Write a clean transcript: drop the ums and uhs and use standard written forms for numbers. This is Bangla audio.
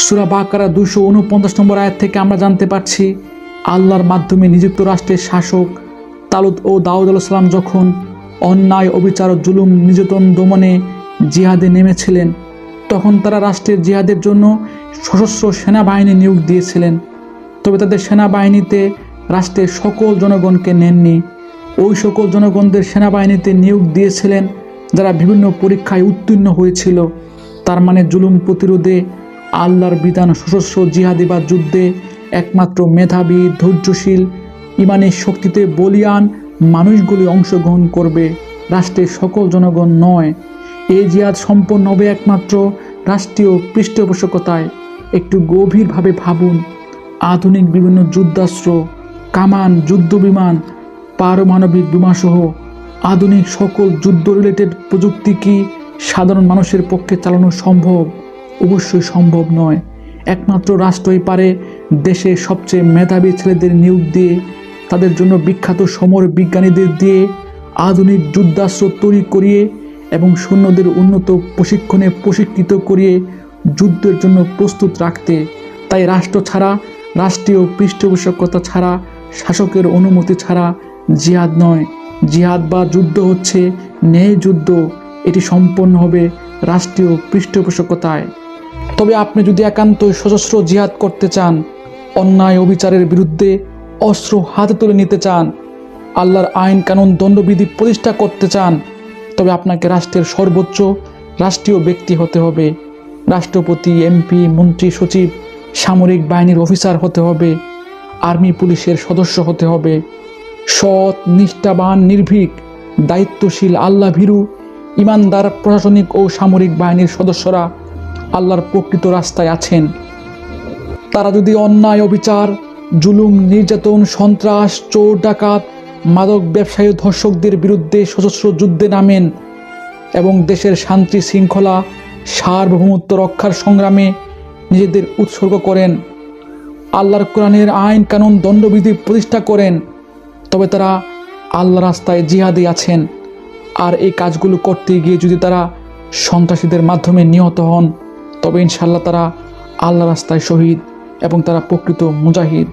সূরা বাকারা 249 নম্বর আয়াত থেকে আমরা জানতে পারছি, আল্লাহর মাধ্যমে নিযুক্ত রাষ্ট্রের শাসক তালুত ও দাউদ আলাইহিস সালাম যখন অন্যায়, অবিচার ও জুলুম নির্যাতন দমনে জিহাদে নেমেছিলেন, তখন তারা রাষ্ট্রের জিহাদের জন্য সশস্ত্র সেনাবাহিনী নিয়োগ দিয়েছিলেন। তবে তাদের সেনাবাহিনীতে রাষ্ট্রের সকল জনগণকে নেননি। ওই সকল জনগণদের সেনাবাহিনীতে নিয়োগ দিয়েছিলেন যারা বিভিন্ন পরীক্ষায় উত্তীর্ণ হয়েছিল। তার মানে জুলুম প্রতিরোধে আল্লাহর বিধান সশস্ত্র জিহাদি বা যুদ্ধে একমাত্র মেধাবী, ধৈর্যশীল, ইমানের শক্তিতে বলিয়ান মানুষগুলি অংশগ্রহণ করবে, রাষ্ট্রের সকল জনগণ নয়। এই জিহাদ সম্পন্ন হবে একমাত্র রাষ্ট্রীয় পৃষ্ঠপোষকতায়। একটু গভীরভাবে ভাবুন, আধুনিক বিভিন্ন যুদ্ধাস্ত্র, কামান, যুদ্ধ বিমান, পারমাণবিক বিমানসহ আধুনিক সকল যুদ্ধ রিলেটেড প্রযুক্তি কি সাধারণ মানুষের পক্ষে চালানো সম্ভব? অবশ্যই সম্ভব নয়। একমাত্র রাষ্ট্রই পারে দেশের সবচেয়ে মেধাবী ছেলেদের নিয়োগ দিয়ে, তাদের জন্য বিখ্যাত সমর বিজ্ঞানীদের দিয়ে আধুনিক যুদ্ধাস্ত্র তৈরি করিয়ে এবং সৈন্যদের উন্নত প্রশিক্ষণে প্রশিক্ষিত করিয়ে যুদ্ধের জন্য প্রস্তুত রাখতে। তাই রাষ্ট্র ছাড়া, রাষ্ট্রীয় পৃষ্ঠপোষকতা ছাড়া, শাসকের অনুমতি ছাড়া জিহাদ নয়। জিহাদ বা যুদ্ধ হচ্ছে ন্যায় যুদ্ধ। এটি সম্পন্ন হবে রাষ্ট্রীয় পৃষ্ঠপোষকতায়। তবে আপনি যদি একান্তই সশস্ত্র জিহাদ করতে চান, অন্যায় অবিচারের বিরুদ্ধে অস্ত্র হাতে তুলে নিতে চান, আল্লাহর আইন কানুন দণ্ডবিধি প্রতিষ্ঠা করতে চান, তবে আপনাকে রাষ্ট্রের সর্বোচ্চ রাষ্ট্রীয় ব্যক্তি হতে হবে। রাষ্ট্রপতি, এমপি, মন্ত্রী, সচিব, সামরিক বাহিনীর অফিসার হতে হবে, আর্মি পুলিশের সদস্য হতে হবে। সৎ, নিষ্ঠাবান, নির্ভীক, দায়িত্বশীল, আল্লাহ ভীরু, ইমানদার প্রশাসনিক ও সামরিক বাহিনীর সদস্যরা আল্লাহর প্রকৃত রাস্তায় আছেন। তারা যদি অন্যায়, অবিচার, জুলুম, নির্যাতন, সন্ত্রাস, চোর, ডাকাত, মাদক ব্যবসায়ী, ধর্ষকদের বিরুদ্ধে সশস্ত্র যুদ্ধে নামেন এবং দেশের শান্তি শৃঙ্খলা, সার্বভৌমত্ব রক্ষার সংগ্রামে নিজেদের উৎসর্গ করেন, আল্লাহর কোরআনের আইন কানুন দণ্ডবিধি প্রতিষ্ঠা করেন, তবে তারা আল্লাহ রাস্তায় জিহাদি আছেন। আর এই কাজগুলো করতে গিয়ে যদি তারা সন্ত্রাসীদের মাধ্যমে নিহত হন, তবে ইনশাআল্লাহ তারা আল্লাহ রাস্তায় শহীদ এবং তারা প্রকৃত মুজাহিদ।